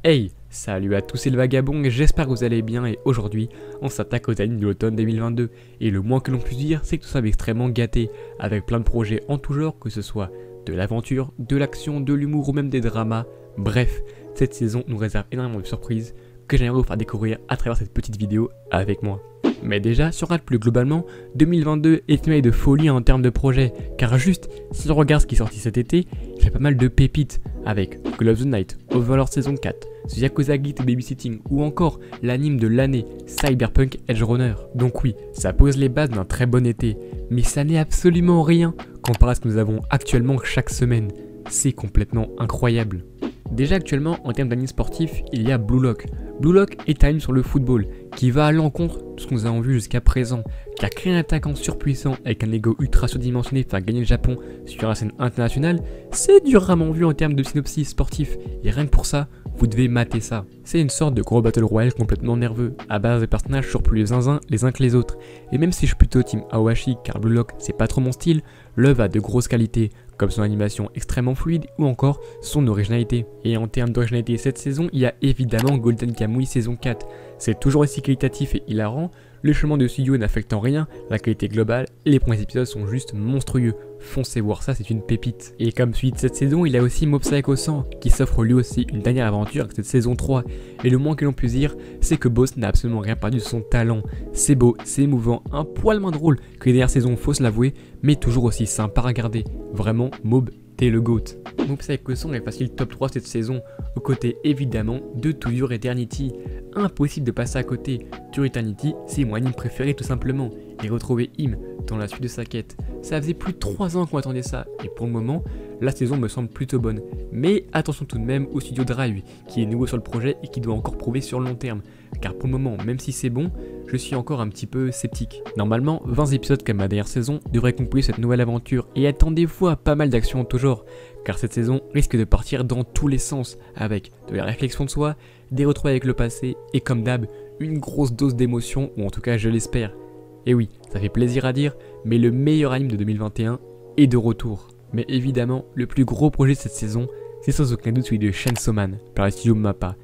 Hey, salut à tous, c'est le vagabond et j'espère que vous allez bien et aujourd'hui on s'attaque aux animes de l'automne 2022 et le moins que l'on puisse dire c'est que nous sommes extrêmement gâtés avec plein de projets en tout genre, que ce soit de l'aventure, de l'action, de l'humour ou même des dramas. Bref, cette saison nous réserve énormément de surprises que j'aimerais vous faire découvrir à travers cette petite vidéo avec moi. Mais déjà, si on regarde plus globalement, 2022 est une année de folie en termes de projets, car juste, si on regarde ce qui est sorti cet été, il y a pas mal de pépites, avec Call of the Night, Overlord saison 4, The Yakuza Git Babysitting, ou encore l'anime de l'année, Cyberpunk Edge Runner. Donc oui, ça pose les bases d'un très bon été, mais ça n'est absolument rien comparé à ce que nous avons actuellement chaque semaine. C'est complètement incroyable. Déjà actuellement, en termes d'anime sportif, il y a Blue Lock. Blue Lock est un anime sur le football, qui va à l'encontre de ce que nous avons vu jusqu'à présent, car créer un attaquant surpuissant avec un ego ultra surdimensionné faire gagner le Japon sur la scène internationale, c'est durement vu en termes de synopsis sportif, et rien que pour ça, vous devez mater ça. C'est une sorte de gros battle royale complètement nerveux, à base de personnages sur plus zinzin les uns que les autres, et même si je suis plutôt team Awashi car Blue Lock c'est pas trop mon style, l'œuvre a de grosses qualités, comme son animation extrêmement fluide ou encore son originalité. Et en termes d'originalité cette saison, il y a évidemment Golden Kamuy saison 4. C'est toujours aussi qualitatif et hilarant, le chemin de studio n'affectant rien, la qualité globale et les premiers épisodes sont juste monstrueux. Foncez voir ça, c'est une pépite. Et comme suite cette saison, il y a aussi Mob Psycho 100 qui s'offre lui aussi une dernière aventure avec cette saison 3. Et le moins que l'on puisse dire, c'est que Boss n'a absolument rien perdu de son talent. C'est beau, c'est émouvant, un poil moins drôle que les dernières saisons, faut se l'avouer, mais toujours aussi sympa à regarder. Vraiment, Mob, t'es le GOAT. Mob Psycho 100 est facile top 3 cette saison, aux côtés évidemment de To Your Eternity. Impossible de passer à côté. To Your Eternity, c'est mon anime préféré tout simplement, et retrouver Im dans la suite de sa quête. Ça faisait plus de 3 ans qu'on attendait ça, et pour le moment, la saison me semble plutôt bonne. Mais attention tout de même au studio Drive, qui est nouveau sur le projet et qui doit encore prouver sur le long terme. Car pour le moment, même si c'est bon, je suis encore un petit peu sceptique. Normalement, 20 épisodes comme ma dernière saison devraient conclure cette nouvelle aventure, et attendez-vous à pas mal d'actions en tout genre, car cette saison risque de partir dans tous les sens, avec de la réflexion de soi, des retrouvailles avec le passé, et comme d'hab, une grosse dose d'émotion, ou en tout cas je l'espère. Et oui, ça fait plaisir à dire, mais le meilleur anime de 2021 est de retour. Mais évidemment, le plus gros projet de cette saison, c'est sans aucun doute celui de Chainsaw Man, par le studio MAPPA.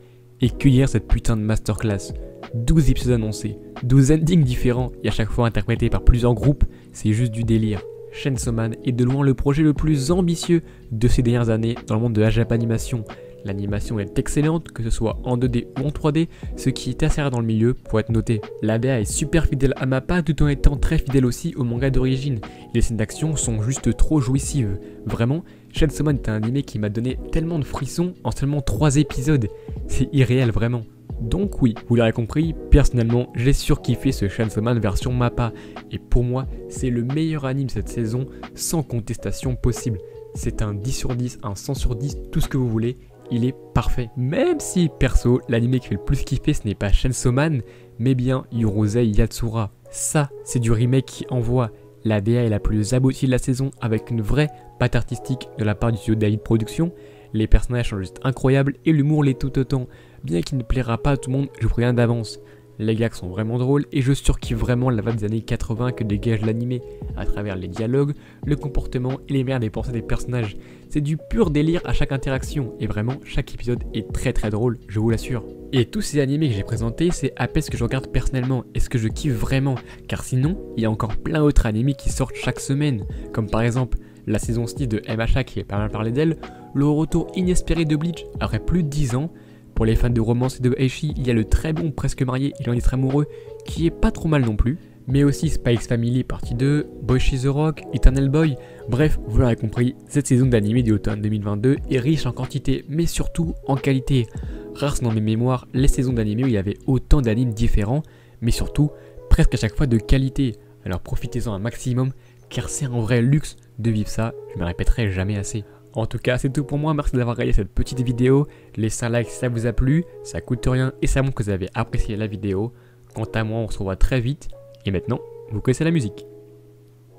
Et cueillir cette putain de masterclass. 12 épisodes annoncés, 12 endings différents, et à chaque fois interprétés par plusieurs groupes, c'est juste du délire. Chainsaw Man est de loin le projet le plus ambitieux de ces dernières années dans le monde de la Japanimation. L'animation est excellente, que ce soit en 2D ou en 3D, ce qui est assez rare dans le milieu pour être noté. La DA est super fidèle à MAPPA tout en étant très fidèle aussi au manga d'origine. Les scènes d'action sont juste trop jouissives. Vraiment, Chainsaw Man est un animé qui m'a donné tellement de frissons en seulement 3 épisodes. C'est irréel vraiment. Donc oui, vous l'aurez compris, personnellement j'ai surkiffé ce Chainsaw Man version MAPPA. Et pour moi, c'est le meilleur anime cette saison, sans contestation possible. C'est un 10 sur 10, un 100 sur 10, tout ce que vous voulez. Il est parfait. Même si, perso, l'anime qui fait le plus kiffer ce n'est pas Chainsaw Man, mais bien Urusei Yatsura. Ça, c'est du remake qui envoie. La DA est la plus aboutie de la saison avec une vraie patte artistique de la part du studio David Productions. Les personnages sont juste incroyables et l'humour l'est tout autant. Bien qu'il ne plaira pas à tout le monde, je vous préviens d'avance. Les gags sont vraiment drôles et je surkiffe vraiment la vibe des années 80 que dégage l'animé, à travers les dialogues, le comportement et les manières des pensées des personnages. C'est du pur délire à chaque interaction et vraiment chaque épisode est très drôle, je vous l'assure. Et tous ces animés que j'ai présentés, c'est à peine ce que je regarde personnellement et ce que je kiffe vraiment, car sinon, il y a encore plein d'autres animés qui sortent chaque semaine, comme par exemple la saison 6 de MHA qui est pas mal parlé d'elle, le retour inespéré de Bleach après plus de 10 ans. Pour les fans de romance et de Heishi, il y a le très bon Presque Marié et l'Indistre Amoureux qui est pas trop mal non plus. Mais aussi Spy X Family partie 2, Boy She's the Rock, Eternal Boy. Bref, vous l'aurez compris, cette saison d'anime d'automne 2022 est riche en quantité mais surtout en qualité. Rares sont dans mes mémoires les saisons d'anime où il y avait autant d'animes différents, mais surtout presque à chaque fois de qualité. Alors profitez-en un maximum car c'est un vrai luxe de vivre ça, je me répéterai jamais assez. En tout cas, c'est tout pour moi, merci d'avoir regardé cette petite vidéo. Laissez un like si ça vous a plu, ça coûte rien et ça montre que vous avez apprécié la vidéo. Quant à moi, on se revoit très vite. Et maintenant, vous connaissez la musique.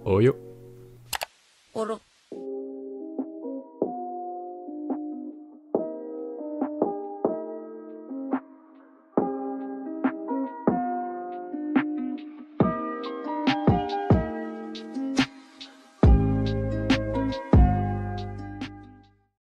Oh yo!